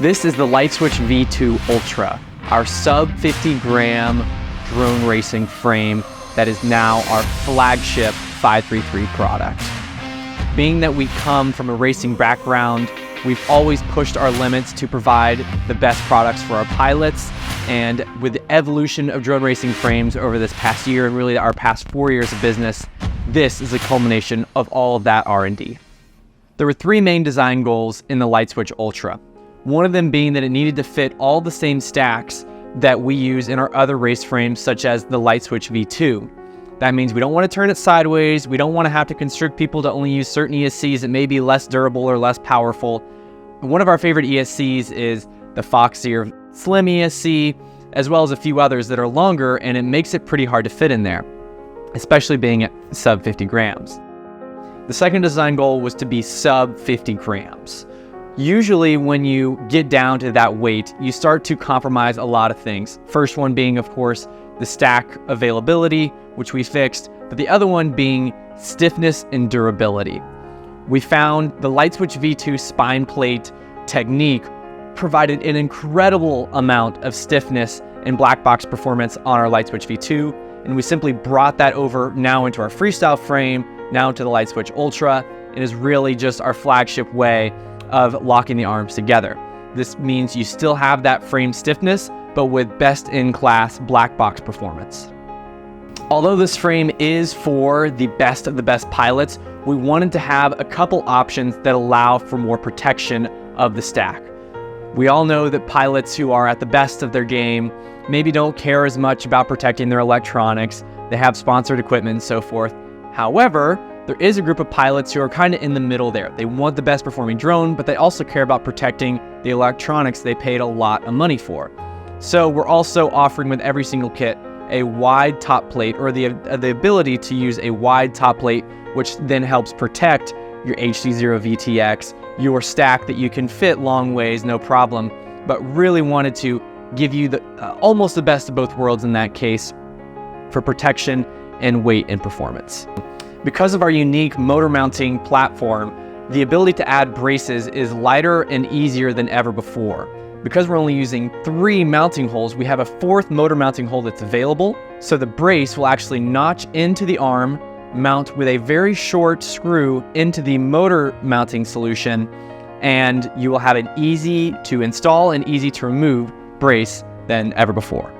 This is the LightSwitch V2 Ultra, our sub 50 gram drone racing frame that is now our flagship 533 product. Being that we come from a racing background, we've always pushed our limits to provide the best products for our pilots. And with the evolution of drone racing frames over this past year and really our past 4 years of business, this is a culmination of all of that R&D. There were three main design goals in the LightSwitch Ultra. One of them being that it needed to fit all the same stacks that we use in our other race frames, such as the LightSwitch V2. That means we don't want to turn it sideways. We don't want to have to constrict people to only use certain ESCs that may be less durable or less powerful. One of our favorite ESCs is the Foxy or Slim ESC, as well as a few others that are longer, and it makes it pretty hard to fit in there, especially being at sub 50 grams. The second design goal was to be sub 50 grams. Usually when you get down to that weight, you start to compromise a lot of things. First one being, of course, the stack availability, which we fixed, but the other one being stiffness and durability. We found the LightSwitch V2 spine plate technique provided an incredible amount of stiffness and black box performance on our LightSwitch V2, and we simply brought that over now into our freestyle frame, now into the LightSwitch Ultra. It is really just our flagship way of locking the arms together. This means you still have that frame stiffness, but with best-in-class black box performance. Although this frame is for the best of the best pilots, we wanted to have a couple options that allow for more protection of the stack. We all know that pilots who are at the best of their game maybe don't care as much about protecting their electronics. They have sponsored equipment and so forth. However, there is a group of pilots who are kind of in the middle there. They want the best performing drone, but they also care about protecting the electronics they paid a lot of money for. So we're also offering with every single kit a wide top plate, or the ability to use a wide top plate, which then helps protect your HD0 VTX, your stack that you can fit long ways, no problem, but really wanted to give you the almost the best of both worlds in that case for protection and weight and performance. Because of our unique motor mounting platform, the ability to add braces is lighter and easier than ever before. Because we're only using 3 mounting holes, we have a 4th motor mounting hole that's available. So the brace will actually notch into the arm, mount with a very short screw into the motor mounting solution, and you will have an easy to install and easy to remove brace than ever before.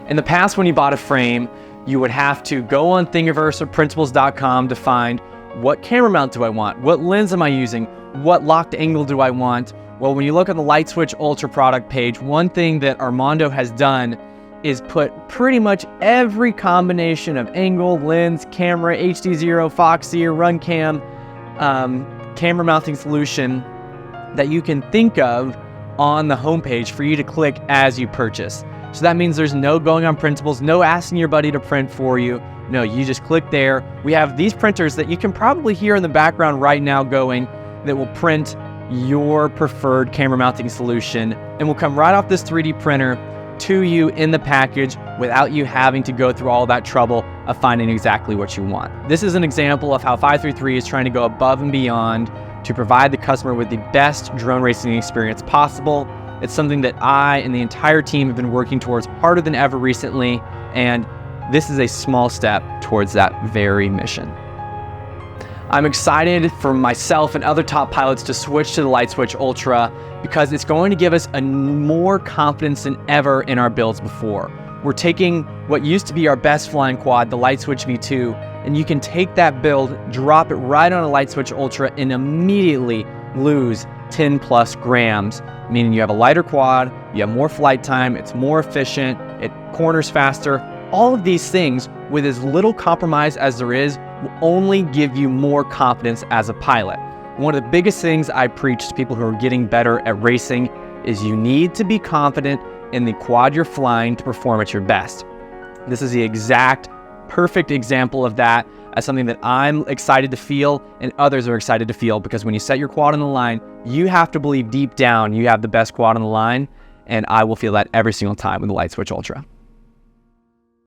In the past, when you bought a frame, you would have to go on Thingiverse or printables.com to find what camera mount do I want, what lens am I using, what locked angle do I want. Well, when you look at the LightSwitch Ultra product page, one thing that Armando has done is put pretty much every combination of angle, lens, camera, HD0, Foxy, or RunCam, camera mounting solution that you can think of on the homepage for you to click as you purchase. So that means there's no going on printables, no asking your buddy to print for you. No, you just click there. We have these printers that you can probably hear in the background right now going that will print your preferred camera mounting solution and will come right off this 3D printer to you in the package without you having to go through all that trouble of finding exactly what you want. This is an example of how 533 is trying to go above and beyond to provide the customer with the best drone racing experience possible. It's something that I and the entire team have been working towards harder than ever recently, and this is a small step towards that very mission. I'm excited for myself and other top pilots to switch to the LightSwitch Ultra because it's going to give us more confidence than ever in our builds before. We're taking what used to be our best flying quad, the LightSwitch V2, and you can take that build, drop it right on a LightSwitch Ultra, and immediately lose 10 plus grams, meaning you have a lighter quad, you have more flight time, it's more efficient, it corners faster. All of these things, with as little compromise as there is, will only give you more confidence as a pilot. One of the biggest things I preach to people who are getting better at racing is you need to be confident in the quad you're flying to perform at your best. This is the exact perfect example of that, as something that I'm excited to feel and others are excited to feel, because when you set your quad on the line, you have to believe deep down you have the best quad on the line, and I will feel that every single time with the LightSwitch Ultra.